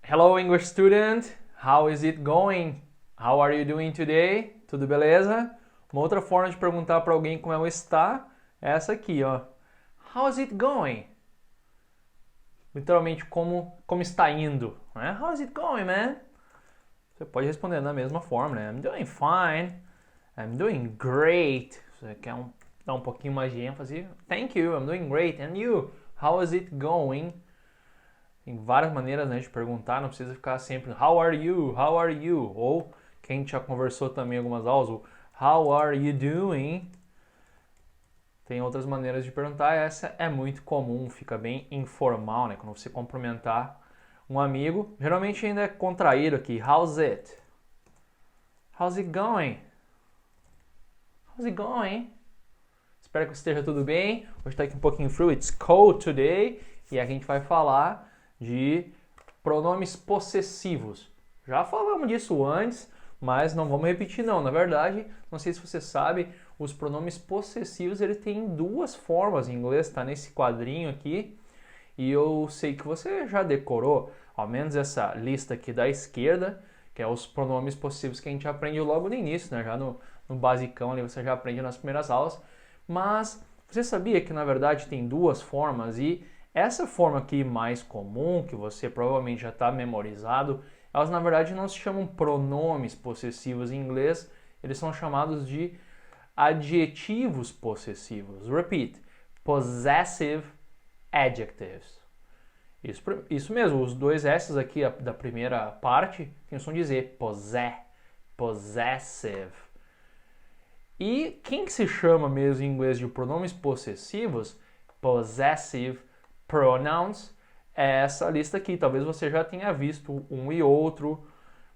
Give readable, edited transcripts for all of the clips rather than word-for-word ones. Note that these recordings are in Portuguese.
Hello English student, how is it going? How are you doing today? Tudo beleza? Uma outra forma de perguntar para alguém como ela está é essa aqui, ó. How's it going? Literalmente, como está indo, né? How's it going, man? Você pode responder da mesma forma, né? I'm doing fine. I'm doing great. Você quer dar um pouquinho mais de ênfase? Thank you, I'm doing great. And you? How is it going? Tem várias maneiras, né, de perguntar, não precisa ficar sempre How are you? How are you? Ou quem já conversou também em algumas aulas, o How are you doing? Tem outras maneiras de perguntar, essa é muito comum, fica bem informal, né? Quando você cumprimentar um amigo, geralmente ainda é contraído aqui. How's it? How's it going? How's it going? Espero que esteja tudo bem. Hoje está aqui um pouquinho frio, it's cold today. E a gente vai falar de pronomes possessivos. Já falamos disso antes, mas não vamos repetir não. Na verdade, não sei se você sabe, os pronomes possessivos ele tem duas formas em inglês, está nesse quadrinho aqui. E eu sei que você já decorou, ao menos essa lista aqui da esquerda, que é os pronomes possessivos que a gente aprende logo no início, né? Já no basicão ali você já aprende nas primeiras aulas. Mas você sabia que na verdade tem duas formas e essa forma aqui mais comum, que você provavelmente já está memorizado, elas na verdade não se chamam pronomes possessivos em inglês, eles são chamados de adjetivos possessivos. Repeat, possessive adjectives. Isso mesmo, os dois S's aqui da primeira parte tem o som de Z, possessive. E quem que se chama mesmo em inglês de pronomes possessivos? Possessive pronouns é essa lista aqui. Talvez você já tenha visto um e outro,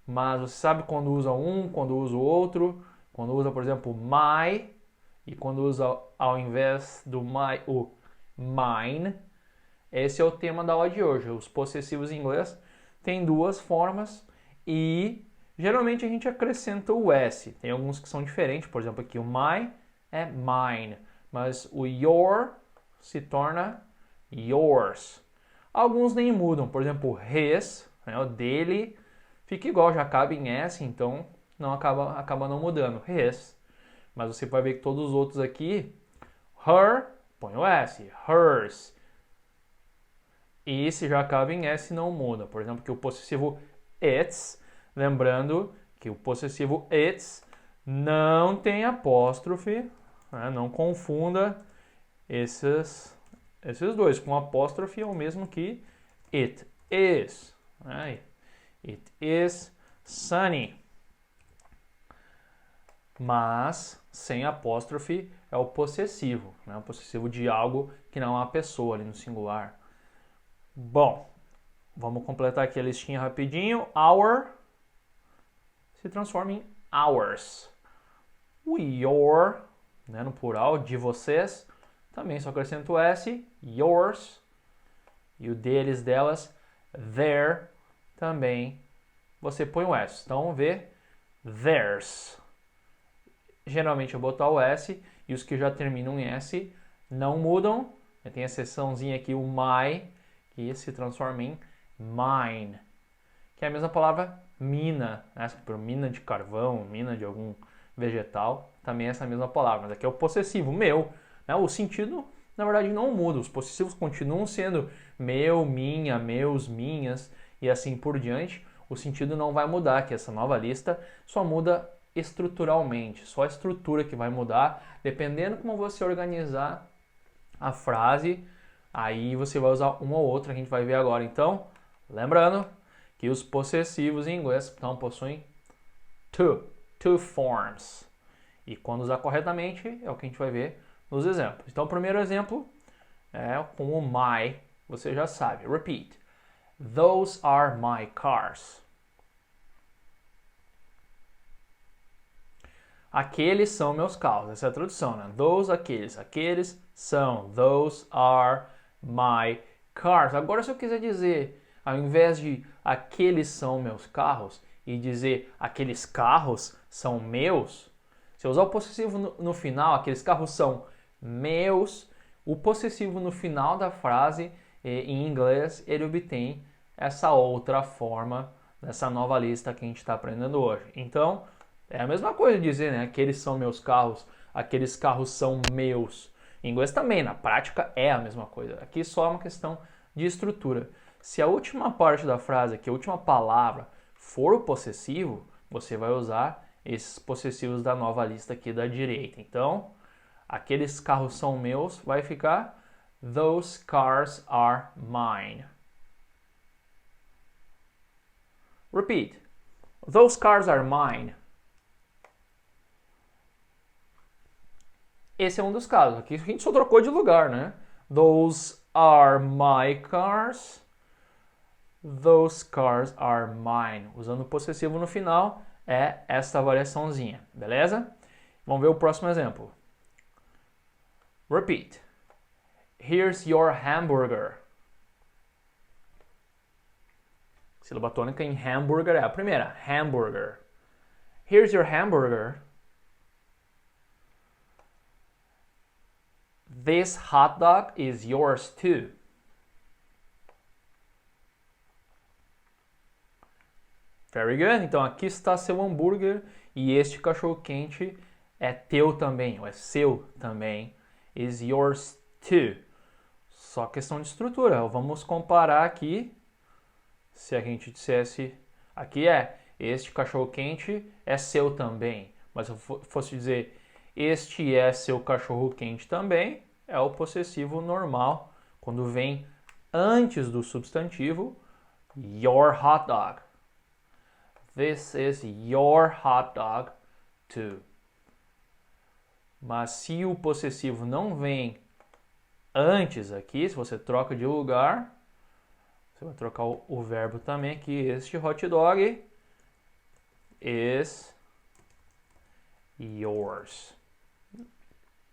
mas você sabe quando usa um, quando usa o outro, quando usa, por exemplo, my, e quando usa ao invés do my, o mine. Esse é o tema da aula de hoje. Os possessivos em inglês têm duas formas e geralmente a gente acrescenta o S. Tem alguns que são diferentes, por exemplo, aqui o my é mine, mas o your se torna yours. Alguns nem mudam, por exemplo, his, né, o dele, fica igual, já acaba em S, então não acaba não mudando, his. Mas você vai ver que todos os outros aqui, her, põe o S, hers. E esse já acaba em S e não muda. Por exemplo, que o possessivo it's, lembrando que o possessivo it's não tem apóstrofe, né? Não confunda esses dois. Com apóstrofe é o mesmo que it is. Né? It is sunny. Mas sem apóstrofe é o possessivo, né? O possessivo de algo que não é uma pessoa ali no singular. Bom, vamos completar aqui a listinha rapidinho. Our se transforma em ours. O your, né, no plural, de vocês, também só acrescenta o S, yours. E o deles, delas, their, também você põe o S. Então vamos ver, theirs. Geralmente eu botar o S e os que já terminam em S não mudam. Tem a exceçãozinha aqui, o my, que se transforma em mine, que é a mesma palavra mina, né? Por mina de carvão, mina de algum vegetal, também é essa mesma palavra, mas aqui é o possessivo, meu, né? O sentido, na verdade, não muda, os possessivos continuam sendo meu, minha, meus, minhas e assim por diante, o sentido não vai mudar, que essa nova lista só muda estruturalmente, só a estrutura que vai mudar, dependendo como você organizar a frase. Aí você vai usar uma ou outra, a gente vai ver agora. Então, lembrando que os possessivos em inglês então possuem two forms. E quando usar corretamente é o que a gente vai ver nos exemplos. Então, o primeiro exemplo é com o my, você já sabe. Repeat. Those are my cars. Aqueles são meus carros. Essa é a tradução, né? Those, aqueles. Aqueles são. Those are my cars. Agora, se eu quiser dizer, ao invés de aqueles são meus carros, e dizer aqueles carros são meus, se eu usar o possessivo no final, aqueles carros são meus, o possessivo no final da frase, em inglês, ele obtém essa outra forma dessa nova lista que a gente está aprendendo hoje. Então, é a mesma coisa de dizer, né? Aqueles são meus carros, aqueles carros são meus. Em inglês também, na prática é a mesma coisa. Aqui só é uma questão de estrutura. Se a última parte da frase, aqui, a última palavra, for o possessivo, você vai usar esses possessivos da nova lista aqui da direita. Então, aqueles carros são meus, vai ficar those cars are mine. Repeat. Those cars are mine. Esse é um dos casos. Aqui a gente só trocou de lugar, né? Those are my cars. Those cars are mine. Usando o possessivo no final, é essa variaçãozinha, beleza? Vamos ver o próximo exemplo. Repeat. Here's your hamburger. Sílaba tônica em hamburger é a primeira. Hamburger. Here's your hamburger. This hot dog is yours too. Very good. Então aqui está seu hambúrguer e este cachorro quente é teu também, ou é seu também. Is yours too. Só questão de estrutura. Vamos comparar aqui. Se a gente dissesse, aqui este cachorro quente é seu também. Mas se eu fosse dizer, este é seu cachorro quente também, é o possessivo normal, quando vem antes do substantivo, your hot dog. This is your hot dog too. Mas se o possessivo não vem antes aqui, se você troca de lugar, você vai trocar o verbo também aqui. Este hot dog is yours.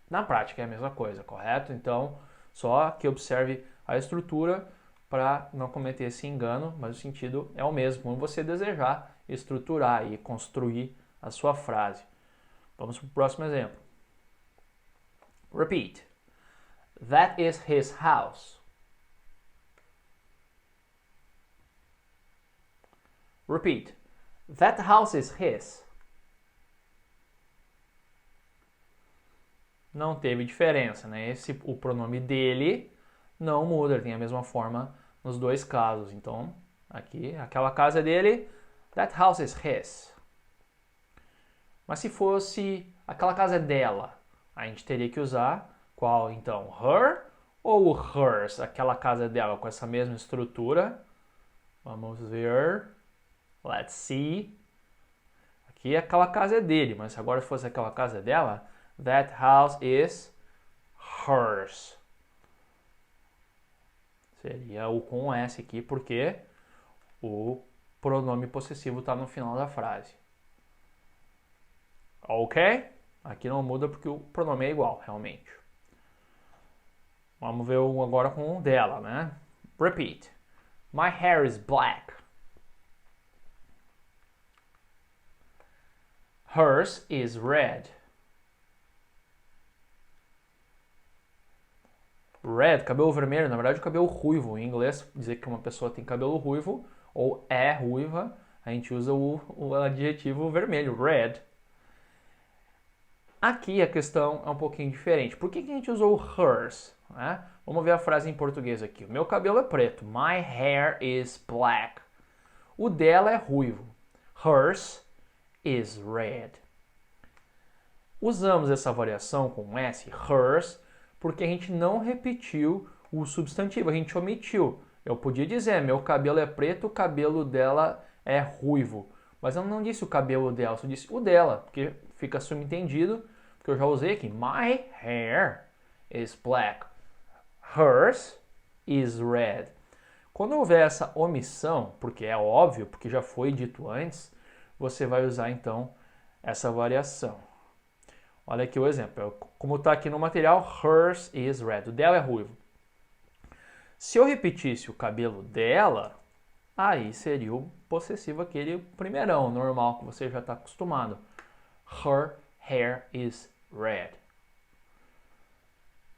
Na prática é a mesma coisa, correto? Então, só que observe a estrutura para não cometer esse engano, mas o sentido é o mesmo, como você desejar estruturar e construir a sua frase. Vamos para o próximo exemplo. Repeat. That is his house. Repeat. That house is his. Não teve diferença, né? O pronome dele não muda, ele tem a mesma forma nos dois casos. Então, aqui, aquela casa é dele, that house is his. Mas se fosse aquela casa é dela, a gente teria que usar qual então? Her ou hers? Aquela casa é dela com essa mesma estrutura. Vamos ver. Let's see. Aqui aquela casa é dele, mas se agora fosse aquela casa é dela, that house is hers. Seria o com S aqui, porque o pronome possessivo está no final da frase. Ok? Aqui não muda porque o pronome é igual, realmente. Vamos ver agora com o dela, né? Repeat. My hair is black. Hers is red. Red, cabelo vermelho, na verdade o cabelo ruivo. Em inglês, dizer que uma pessoa tem cabelo ruivo ou é ruiva, a gente usa o adjetivo vermelho, red. Aqui a questão é um pouquinho diferente. Por que a gente usou hers? Né? Vamos ver a frase em português aqui. O meu cabelo é preto. My hair is black. O dela é ruivo. Hers is red. Usamos essa variação com S, hers, porque a gente não repetiu o substantivo, a gente omitiu. Eu podia dizer, meu cabelo é preto, o cabelo dela é ruivo. Mas eu não disse o cabelo dela, eu só disse o dela, porque fica subentendido, porque eu já usei aqui. My hair is black. Hers is red. Quando houver essa omissão, porque é óbvio, porque já foi dito antes, você vai usar então essa variação. Olha aqui o exemplo. Como está aqui no material, hers is red. O dela é ruivo. Se eu repetisse o cabelo dela, aí seria o possessivo, aquele primeirão, normal, que você já está acostumado. Her hair is red.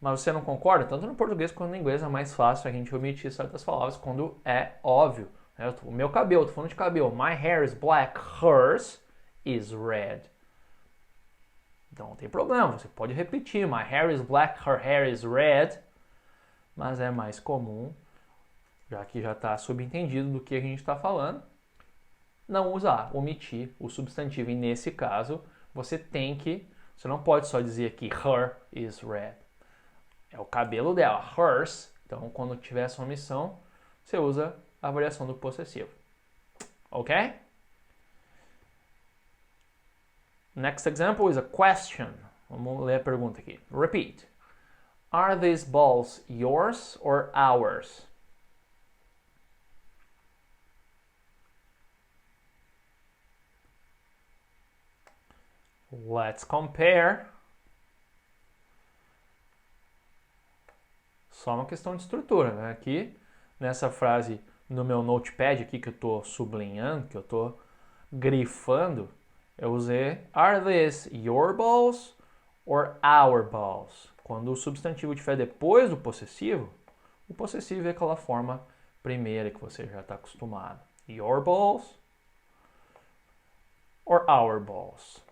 Mas você não concorda? Tanto no português quanto no inglês é mais fácil a gente omitir certas palavras quando é óbvio O meu cabelo, tô falando de cabelo. My hair is black, hers is red. Então não tem problema, você pode repetir. My hair is black, her hair is red. Mas é mais comum, já que já está subentendido do que a gente está falando, não usar, omitir o substantivo. E nesse caso, você não pode só dizer que her is red. É o cabelo dela, hers. Então, quando tiver essa omissão, você usa a variação do possessivo. Ok? Next example is a question. Vamos ler a pergunta aqui. Repeat. Are these balls yours or ours? Let's compare. Só uma questão de estrutura, né? Aqui, nessa frase no meu notepad aqui que eu estou sublinhando, que eu estou grifando, eu usei Are these your balls or our balls? Quando o substantivo estiver depois do possessivo, o possessivo é aquela forma primeira que você já está acostumado. Your balls or our balls?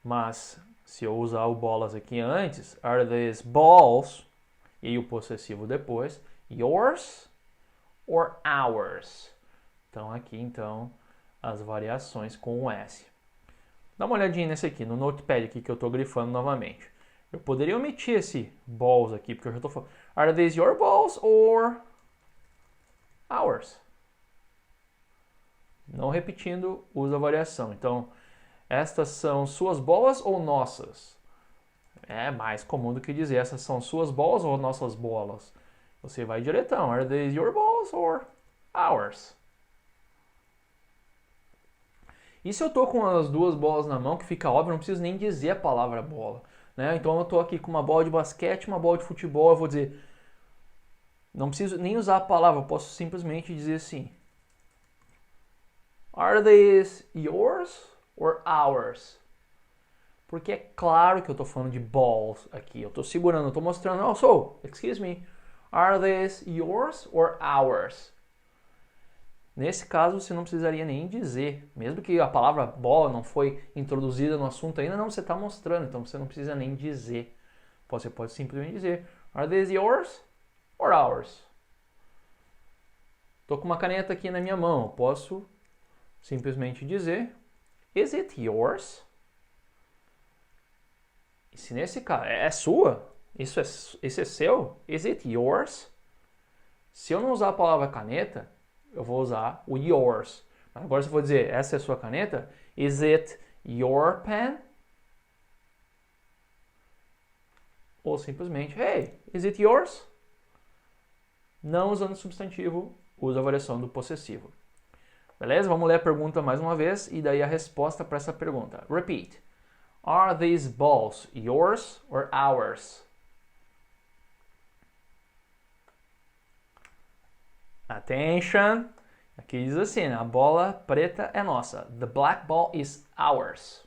Mas se eu usar o bolas aqui antes, are these balls, e o possessivo depois, yours or ours? Então aqui as variações com o S. Dá uma olhadinha nesse aqui, no notepad aqui que eu estou grifando novamente. Eu poderia omitir esse balls aqui, porque eu já estou falando, are these your balls or ours? Não repetindo, usa a variação. Então, estas são suas bolas ou nossas? É mais comum do que dizer essas são suas bolas ou nossas bolas. Você vai diretão. Are these your balls or ours? E se eu tô com as duas bolas na mão, que fica óbvio, não preciso nem dizer a palavra bola. Né? Então eu tô aqui com uma bola de basquete, uma bola de futebol, eu vou dizer... Não preciso nem usar a palavra, eu posso simplesmente dizer assim. Are these yours or ours? Porque é claro que eu estou falando de balls aqui. Eu estou segurando, eu estou mostrando. Oh, so, excuse me. Are these yours or ours? Nesse caso, você não precisaria nem dizer. Mesmo que a palavra bola não foi introduzida no assunto ainda, não, você está mostrando. Então, você não precisa nem dizer. Você pode simplesmente dizer. Are these yours or ours? Estou com uma caneta aqui na minha mão. Eu posso simplesmente dizer. Is it yours? E se nesse caso é sua, isso é seu, is it yours? Se eu não usar a palavra caneta, eu vou usar o yours. Agora se eu vou dizer, essa é a sua caneta, is it your pen? Ou simplesmente, hey, is it yours? Não usando substantivo, usa a variação do possessivo. Beleza? Vamos ler a pergunta mais uma vez e daí a resposta para essa pergunta. Repeat. Are these balls yours or ours? Attention! Aqui diz assim, a bola preta é nossa. The black ball is ours.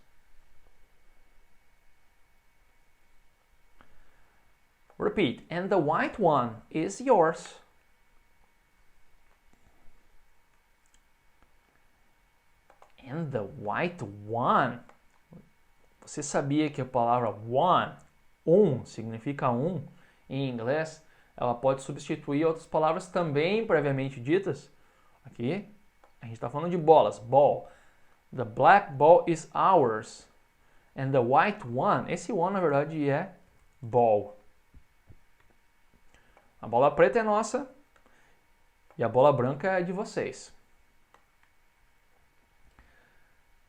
Repeat. And the white one is yours. And the white one. Você sabia que a palavra one, significa em inglês, ela pode substituir outras palavras também previamente ditas? Aqui, a gente está falando de bolas, ball. The black ball is ours. And the white one, esse one na verdade é ball. A bola preta é nossa e a bola branca é de vocês.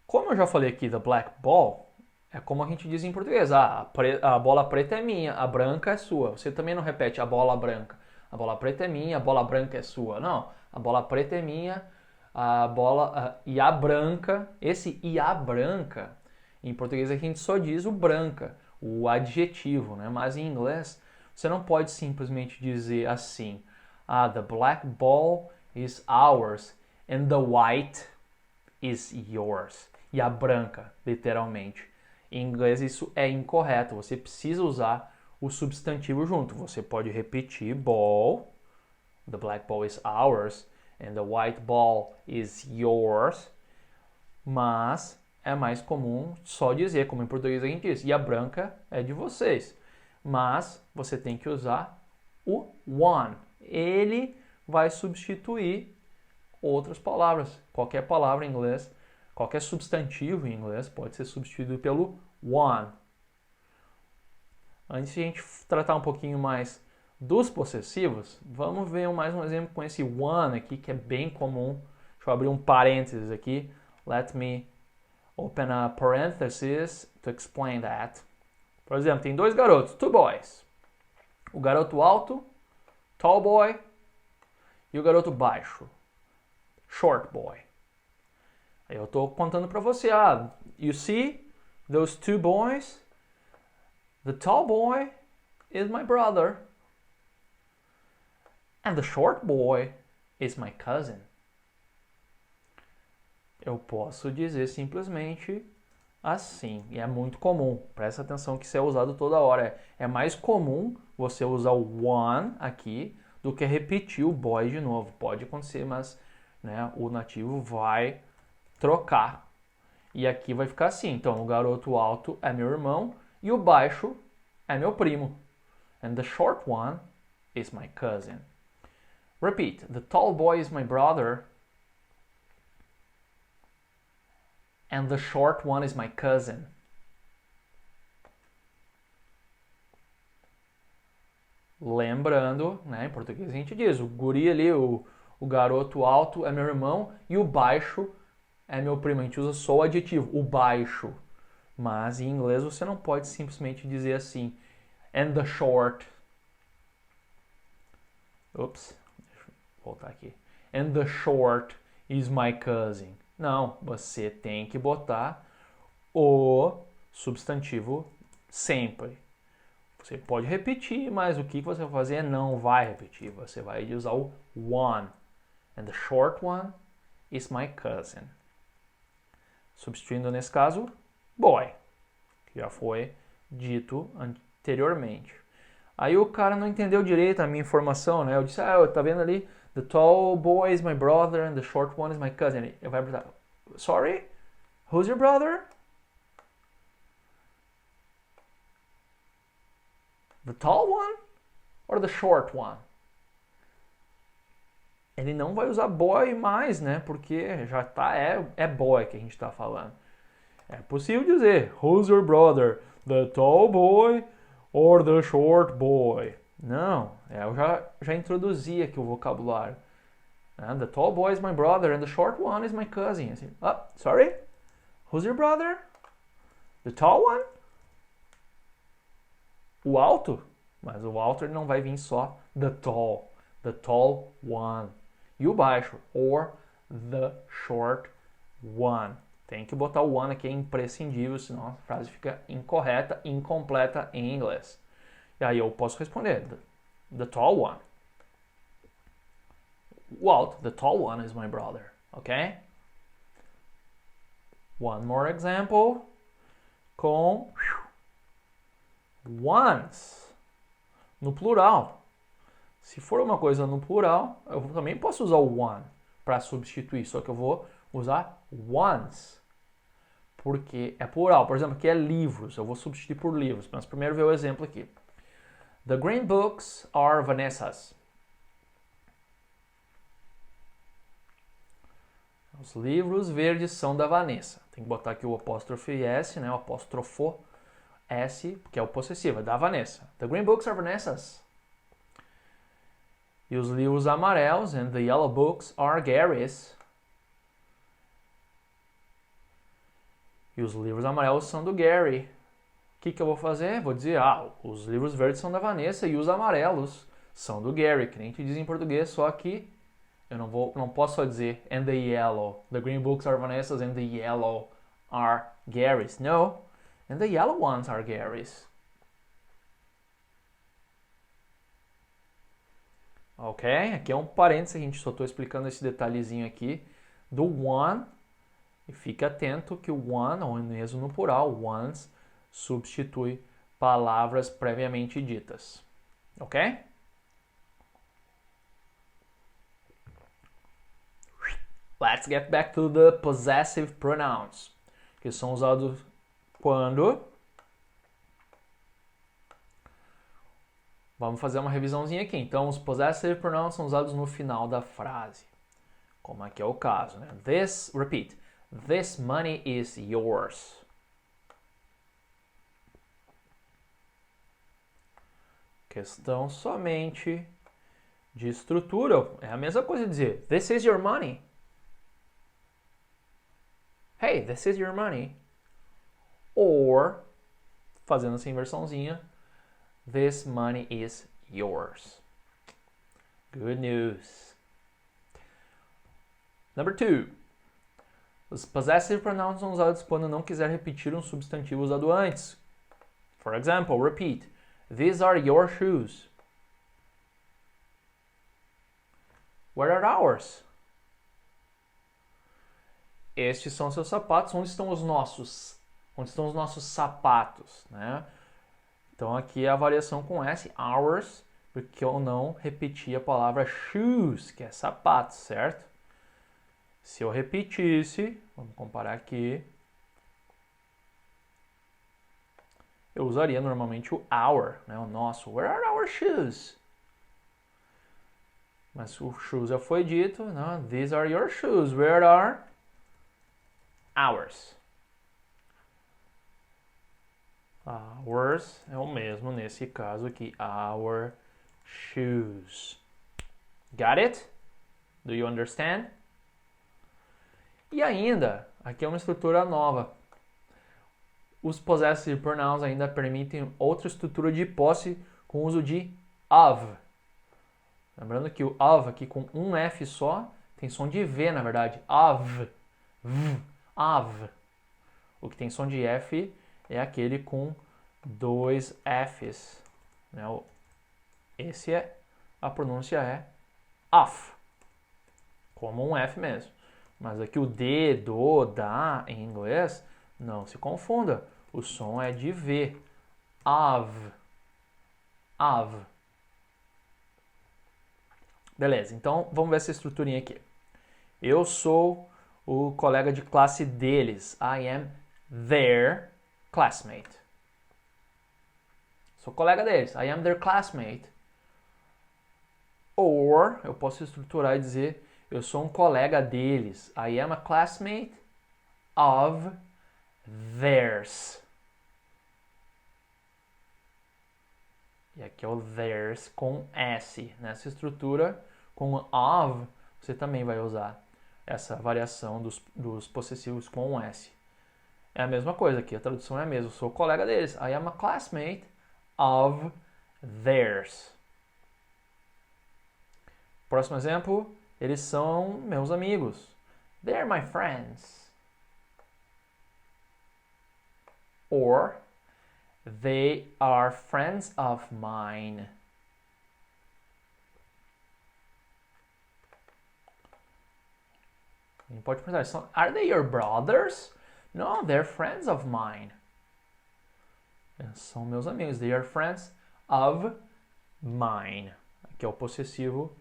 Como eu já falei aqui da black ball, é como a gente diz em português, a bola preta é minha, a branca é sua. Você também não repete a bola branca. A bola preta é minha, a bola branca é sua. Não, a bola preta é minha, e a branca, esse e a branca, em português a gente só diz o branca, o adjetivo, né? Mas em inglês você não pode simplesmente dizer assim, the black ball is ours and the white is yours. E a branca, literalmente. Em inglês isso é incorreto, você precisa usar o substantivo junto. Você pode repetir ball, the black ball is ours, And the white ball is yours. Mas é mais comum só dizer, como em português a gente diz, e a branca é de vocês. Mas você tem que usar o one. Ele vai substituir outras palavras. Qualquer palavra em inglês, qualquer substantivo em inglês pode ser substituído pelo one. Antes de a gente tratar um pouquinho mais dos possessivos, vamos ver mais um exemplo com esse one aqui, que é bem comum. Deixa eu abrir um parênteses aqui. Let me open a parenthesis to explain that. Por exemplo, tem dois garotos, two boys. O garoto alto, tall boy, e o garoto baixo, short boy. Aí eu estou contando para você, you see those two boys? The tall boy is my brother, and the short boy is my cousin. Eu posso dizer simplesmente assim, e é muito comum. Presta atenção que isso é usado toda hora. É mais comum você usar o one aqui do que repetir o boy de novo. Pode acontecer, mas né, o nativo vai trocar. E aqui vai ficar assim. Então, o garoto alto é meu irmão e o baixo é meu primo. And the short one is my cousin. Repeat. The tall boy is my brother. And the short one is my cousin. Lembrando, né, em português a gente diz, o guri ali, o garoto alto é meu irmão e o baixo é meu primo. A gente usa só o adjetivo, o baixo. Mas em inglês você não pode simplesmente dizer assim. And the short. Deixa eu voltar aqui. And the short is my cousin. Não, você tem que botar o substantivo sempre. Você pode repetir, mas o que você vai fazer não vai repetir. Você vai usar o one. And the short one is my cousin. Substituindo nesse caso, boy, que já foi dito anteriormente. Aí o cara não entendeu direito a minha informação, né? Eu disse, tá vendo ali? The tall boy is my brother and the short one is my cousin. Ele vai perguntar, sorry? Who's your brother? The tall one or the short one? Ele não vai usar boy mais, né? Porque já tá, é boy que a gente tá falando. É possível dizer, who's your brother? The tall boy or the short boy? Não, eu já introduzi aqui o vocabulário. The tall boy is my brother and the short one is my cousin. Assim, sorry? Who's your brother? The tall one? O alto? Mas o alto ele não vai vir só the tall one. E o baixo, or the short one. Tem que botar o one aqui, é imprescindível, senão a frase fica incorreta, incompleta em inglês. E aí eu posso responder, the tall one. O alto, the tall one is my brother, ok? One more example com ones, no plural. Se for uma coisa no plural, eu também posso usar o one para substituir, só que eu vou usar ones, porque é plural. Por exemplo, aqui é livros, eu vou substituir por livros, mas primeiro ver o exemplo aqui. The green books are Vanessa's. Os livros verdes são da Vanessa. Tem que botar aqui o apóstrofe S, né? O apóstrofo S, que é o possessivo, é da Vanessa. The green books are Vanessa's. E os livros amarelos, and the yellow books are Gary's. E os livros amarelos são do Gary. O que eu vou fazer? Vou dizer, os livros verdes são da Vanessa e os amarelos são do Gary, que nem te diz em português, só que eu não posso só dizer and the yellow. The green books are Vanessa's and the yellow are Gary's. No, and the yellow ones are Gary's. Ok? Aqui é um parênteses, a gente só estou explicando esse detalhezinho aqui do one. E fique atento que o one, ou mesmo no plural, ones, substitui palavras previamente ditas. Ok? let's get back to the possessive pronouns, que são usados quando... Vamos fazer uma revisãozinha aqui. Então, os possessive pronouns são usados no final da frase, como aqui é o caso, né? Repeat. This money is yours. Questão somente de estrutura. É a mesma coisa dizer, this is your money. Hey, this is your money. Or, fazendo essa inversãozinha, this money is yours. Good news. Number 2. Os possessive pronouns são usados quando não quiser repetir um substantivo usado antes. For example, repeat. These are your shoes. Where are ours? Estes são seus sapatos. Onde estão os nossos? Onde estão os nossos sapatos, né? Então aqui é a variação com S, ours, porque eu não repeti a palavra shoes, que é sapato, certo? Se eu repetisse, vamos comparar aqui, eu usaria normalmente o our, né? O nosso. Where are our shoes? Mas o shoes já foi dito, não? These are your shoes. Where are ours? Ours é o mesmo nesse caso aqui. Our shoes. Got it? Do you understand? E ainda, aqui é uma estrutura nova. Os possessive pronouns ainda permitem outra estrutura de posse com o uso de of. Lembrando que o of aqui com um F só tem som de V, na verdade. Of. Of. O que tem som de F é aquele com dois Fs. Né? A pronúncia é of. Como um F mesmo. Mas aqui o D, do, da em inglês, não se confunda. O som é de V. Of. Of. Beleza, então vamos ver essa estruturinha aqui. Eu sou o colega de classe deles. I am their classmate. Sou colega deles. I am their classmate. Or, eu posso estruturar e dizer, eu sou um colega deles. I am a classmate of theirs. E aqui é o theirs com S. Nessa estrutura, com of, você também vai usar essa variação dos possessivos com S. É a mesma coisa aqui, a tradução é a mesma. Eu sou colega deles. I am a classmate of theirs. Próximo exemplo, eles são meus amigos. They're my friends. Or, they are friends of mine. A gente pode perguntar, are they your brothers? No, they're friends of mine. São meus amigos. They are friends of mine. Aqui é o possessivo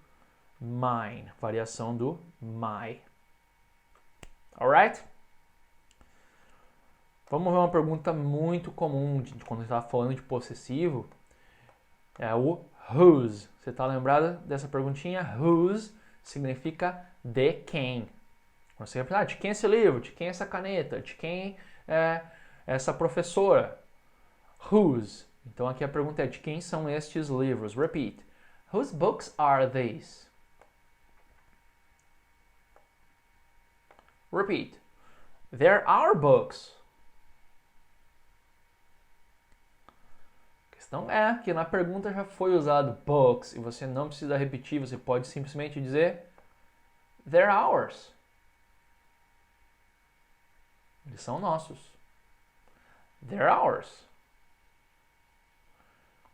mine. Variação do my. Alright? Vamos ver uma pergunta muito comum quando a gente está falando de possessivo. É o whose. Você está lembrado dessa perguntinha? Whose significa de quem. Você vai perguntar, de quem é esse livro? De quem é essa caneta? De quem é essa professora? Whose. Então aqui a pergunta é, de quem são estes livros? Repeat. Whose books are these? Repeat. They're our books. A questão é que na pergunta já foi usado books e você não precisa repetir, você pode simplesmente dizer they're ours. Eles são nossos. They're ours.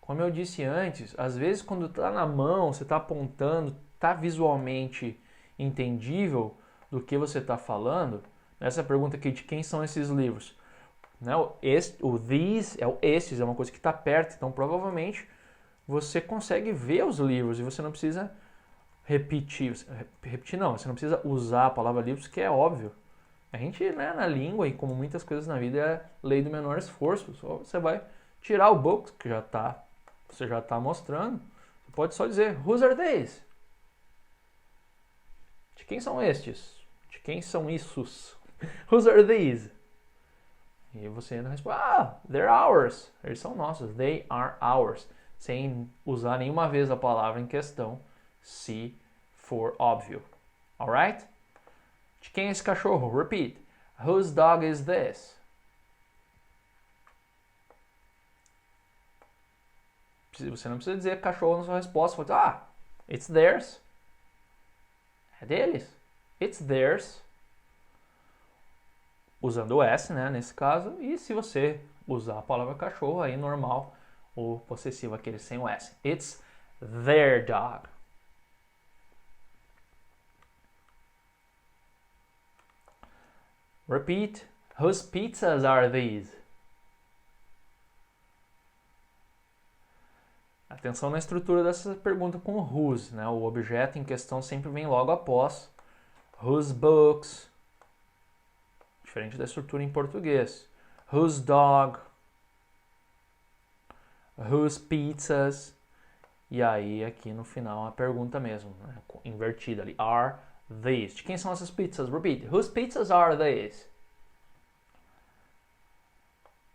Como eu disse antes, às vezes quando está na mão, você está apontando, está visualmente entendível do que você está falando, nessa pergunta aqui de quem são esses livros. Né? O these é o estes, é uma coisa que está perto, então provavelmente você consegue ver os livros e você não precisa repetir. Repetir não, você não precisa usar a palavra livros, que é óbvio. A gente, né, na língua e como muitas coisas na vida é lei do menor esforço. Só você vai tirar o book, que você já está mostrando. Você pode só dizer, whose are these? De quem são estes? De quem são issos? Whose are these? E você ainda responde, they're ours. Eles são nossos. They are ours. Sem usar nenhuma vez a palavra em questão, se for óbvio. Alright? De quem é esse cachorro? Repeat. Whose dog is this? Você não precisa dizer cachorro na sua resposta. Você pode dizer, it's theirs. É deles. It's theirs. Usando o S, né, nesse caso. E se você usar a palavra cachorro, aí normal, o possessivo, aquele sem o S. It's their dog. Repeat. Whose pizzas are these? Atenção na estrutura dessa pergunta com whose, né? O objeto em questão sempre vem logo após whose books. Diferente da estrutura em português. Whose dog? Whose pizzas? E aí aqui no final a pergunta mesmo, né? Invertida ali. Are these? De quem são essas pizzas? Repeat. Whose pizzas are these?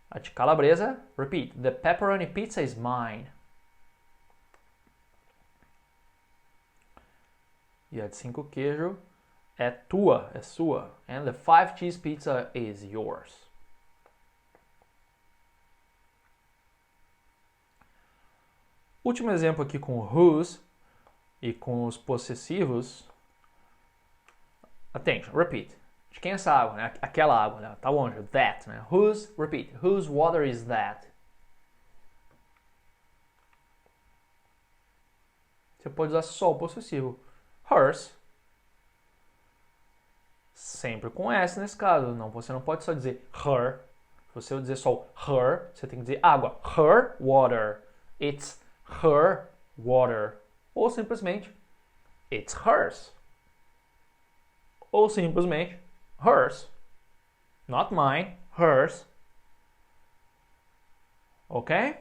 A de calabresa. Repeat. The pepperoni pizza is mine. E a de 5 queijo é tua, é sua. And the 5 cheese pizza is yours. Último exemplo aqui com whose e com os possessivos. Attention, repeat. De quem é essa água, né? Aquela água, né? Tá longe, that, né? Whose, repeat. Whose water is that? Você pode usar só o possessivo. Hers. Sempre com S nesse caso. Não, você não pode só dizer her. Se você dizer só her, você tem que dizer água. Her water. It's her water. Ou simplesmente it's hers. Ou simplesmente hers. Not mine. Hers. Ok?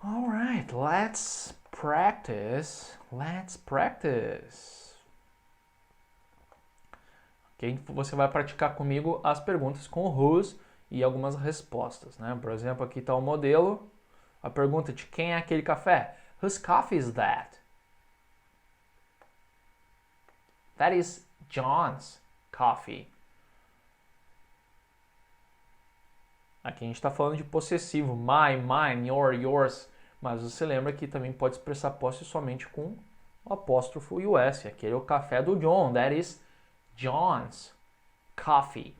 Alright, let's practice. Let's practice. Ok? Você vai praticar comigo as perguntas com whose e algumas respostas, né? Por exemplo, aqui está o modelo. A pergunta de quem é aquele café? Whose coffee is that? That is John's coffee. Aqui a gente está falando de possessivo. My, mine, your, yours. Mas você lembra que também pode expressar posse somente com o apóstrofo e o S. Aquele é o café do John. That is John's coffee.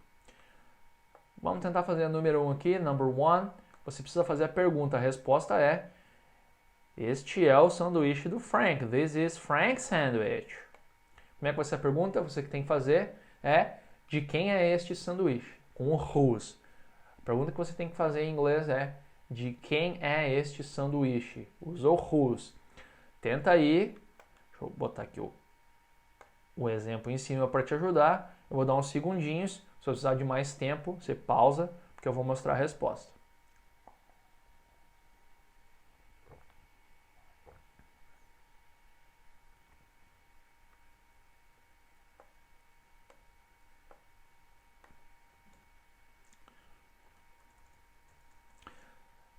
Vamos tentar fazer a número 1 aqui. Number 1. Você precisa fazer a pergunta. A resposta é: este é o sanduíche do Frank. This is Frank's sandwich. Como é que vai ser a pergunta? Você que tem que fazer é: de quem é este sanduíche? Com o whose. A pergunta que você tem que fazer em inglês é: de quem é este sanduíche? Usou whose. Tenta aí. Deixa eu botar aqui o exemplo em cima para te ajudar. Eu vou dar uns segundinhos. Se você precisar de mais tempo, você pausa, porque eu vou mostrar a resposta.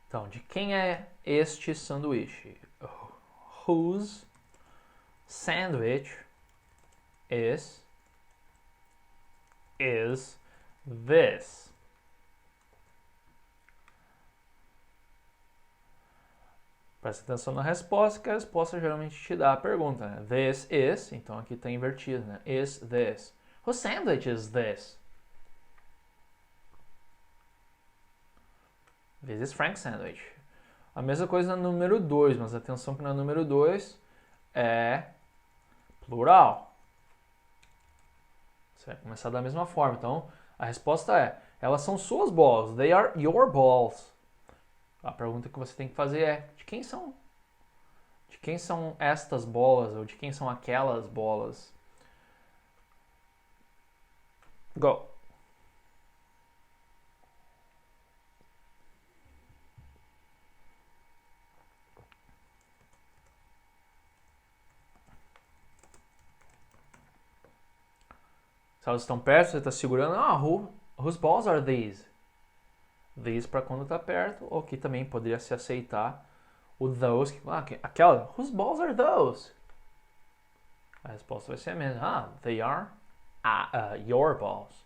Então, de quem é este sanduíche? Whose sandwich is this? Presta atenção na resposta, que a resposta geralmente te dá a pergunta, né? This is, então aqui está invertido, né? Is this? Whose sandwich is this? This is Frank's sandwich. A mesma coisa no número 2, mas atenção que no número 2 é plural. Você vai começar da mesma forma. Então, a resposta é: elas são suas balls. They are your balls. A pergunta que você tem que fazer é: de quem quem são estas bolas? Ou de quem são aquelas bolas? Go! Se elas estão perto, você está segurando. Whose balls are these? These para quando está perto. Ou que também poderia se aceitar o those. Aquela. Whose balls are those? A resposta vai ser a mesma. They are your balls.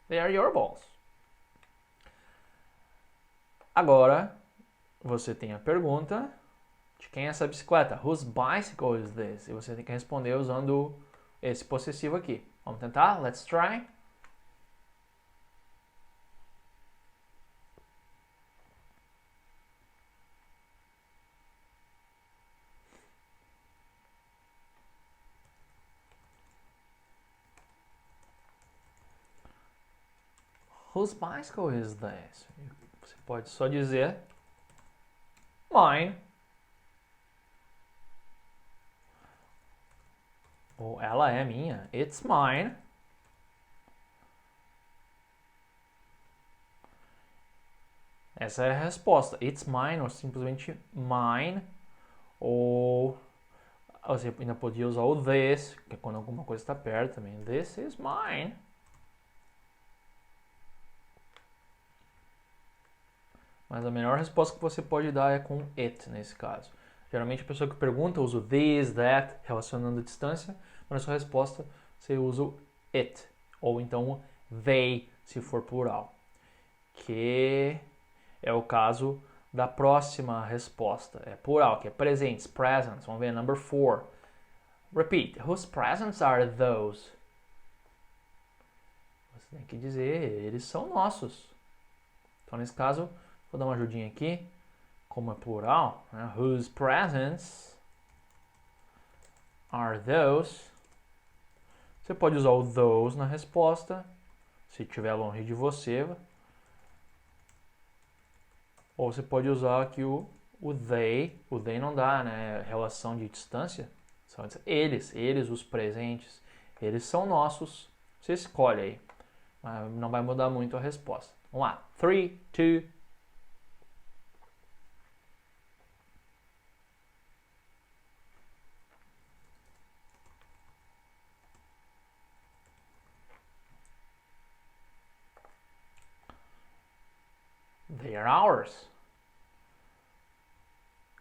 They are your balls. Agora, você tem a pergunta de quem é essa bicicleta. Whose bicycle is this? E você tem que responder usando esse possessivo aqui. Vamos tentar? Let's try. Whose bicycle is this? Você pode só dizer mine. Ou ela é minha. It's mine. Essa é a resposta. It's mine, ou simplesmente mine. Ou você ainda podia usar o this, que é quando alguma coisa está perto também. This is mine. Mas a melhor resposta que você pode dar é com it, nesse caso. Geralmente a pessoa que pergunta usa o this, that, relacionando a distância, mas na sua resposta você usa o it, ou então they, se for plural. Que é o caso da próxima resposta. É plural, que é presentes, presents. Vamos ver, number 4. Repeat. Whose presents are those? Você tem que dizer, eles são nossos. Então, nesse caso, vou dar uma ajudinha aqui. Como é plural, né? Whose presents are those? Você pode usar o those na resposta, se estiver longe de você. Ou você pode usar aqui o they. O they não dá, né? Relação de distância. Só dizer eles, os presentes. Eles são nossos. Você escolhe aí. Mas não vai mudar muito a resposta. Vamos lá. 3, 2, they are ours.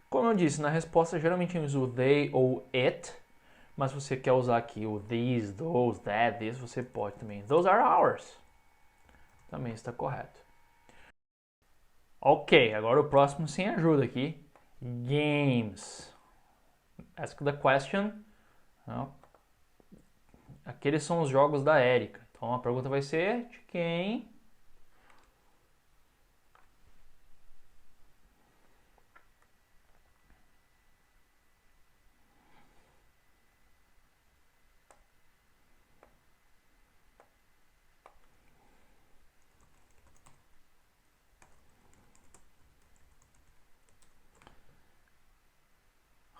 Como eu disse, na resposta geralmente eu uso they ou it, mas se você quer usar aqui o these, those, that, this, você pode também. Those are ours. Também está correto. Ok, agora o próximo sem ajuda aqui. Games. Ask the question. Aqueles são os jogos da Érica. Então a pergunta vai ser de quem?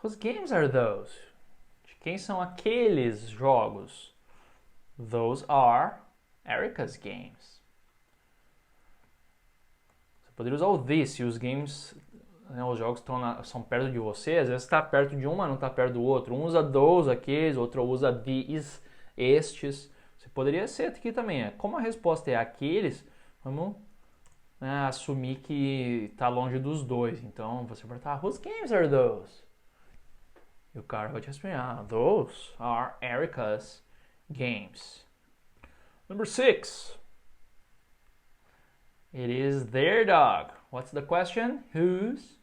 Whose games are those? De quem são aqueles jogos? Those are Erica's games. Você poderia usar o this se os games, né, os jogos são perto de você. Às vezes está perto de um, mas não está perto do outro. Um usa those, aqueles, outro usa these, estes. Você poderia ser aqui também. Como a resposta é aqueles, vamos, né, assumir que está longe dos dois. Então você vai perguntar, whose games are those? E o cara vai te responder, those are Erica's games. Number 6. It is their dog. What's the question? Whose?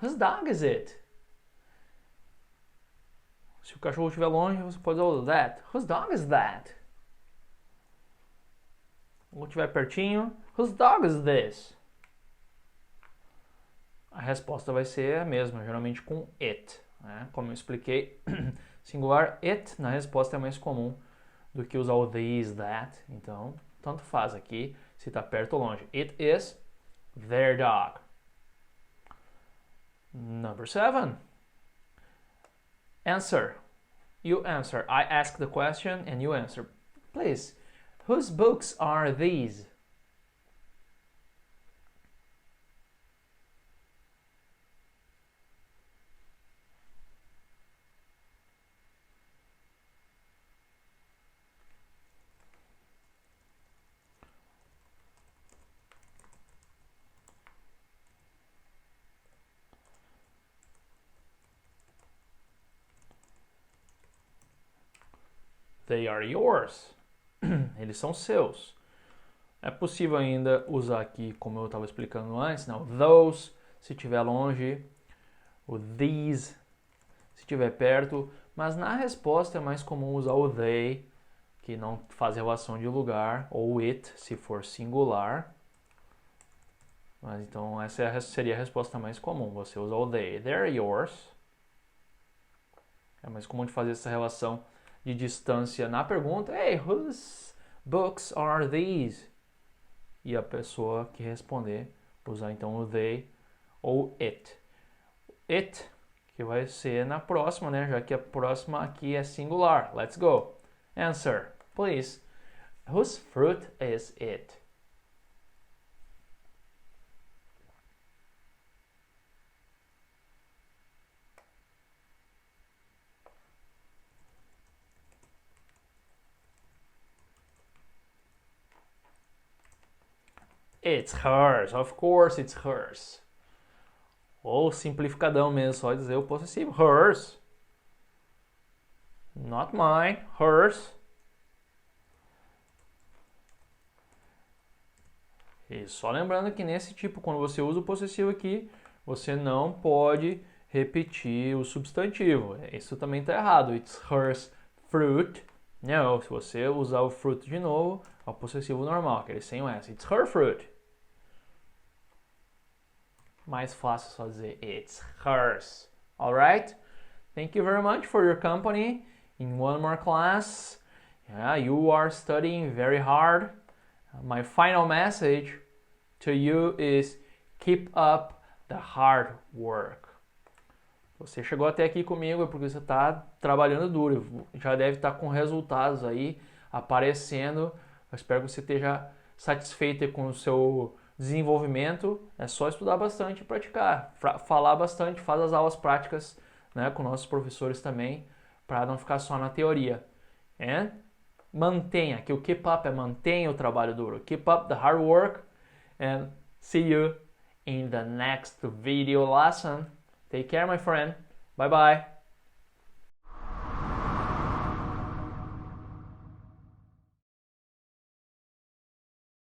Whose dog is it? Se o cachorro estiver longe, você pode usar that. Whose dog is that? Ou estiver pertinho, whose dog is this? a resposta vai ser a mesma, geralmente com it. Né? Como eu expliquei, singular it na resposta é mais comum do que usar o these, that. Então, tanto faz aqui se está perto ou longe. It is their dog. Number 7. Answer. You answer. I ask the question and you answer. Please, whose books are these? They are yours. Eles são seus. É possível ainda usar aqui, como eu estava explicando antes, não, those, se estiver longe, o these, se estiver perto, mas na resposta é mais comum usar o they, que não faz relação de lugar, ou it, se for singular. Mas então essa seria a resposta mais comum, você usa o they. They're yours. É mais comum de fazer essa relação de distância na pergunta. Hey, whose books are these? E a pessoa que responder usar então o they ou it. It, que vai ser na próxima, né? Já que a próxima aqui é singular. Let's go. Answer, please. Whose fruit is it? It's hers. Of course it's hers. Ou simplificadão mesmo, só dizer o possessivo. Hers. Not mine. Hers. E só lembrando que nesse tipo, quando você usa o possessivo aqui, você não pode repetir o substantivo. Isso também está errado. It's hers fruit. Não, se você usar o fruit de novo, é o possessivo normal, aquele sem o S. It's her fruit. Mais fácil só dizer it's hers. Alright? Thank you very much for your company in one more class. Yeah, you are studying very hard. My final message to you is keep up the hard work. Você chegou até aqui comigo é porque você está trabalhando duro. Já deve estar com resultados aí aparecendo. Eu espero que você esteja satisfeito com o seu desenvolvimento. É só estudar bastante e praticar. Falar bastante, faz as aulas práticas, né, com nossos professores também, para não ficar só na teoria. Mantenha, que o keep up é mantenha o trabalho duro. Keep up the hard work and see you in the next video lesson. Take care, my friend. Bye bye.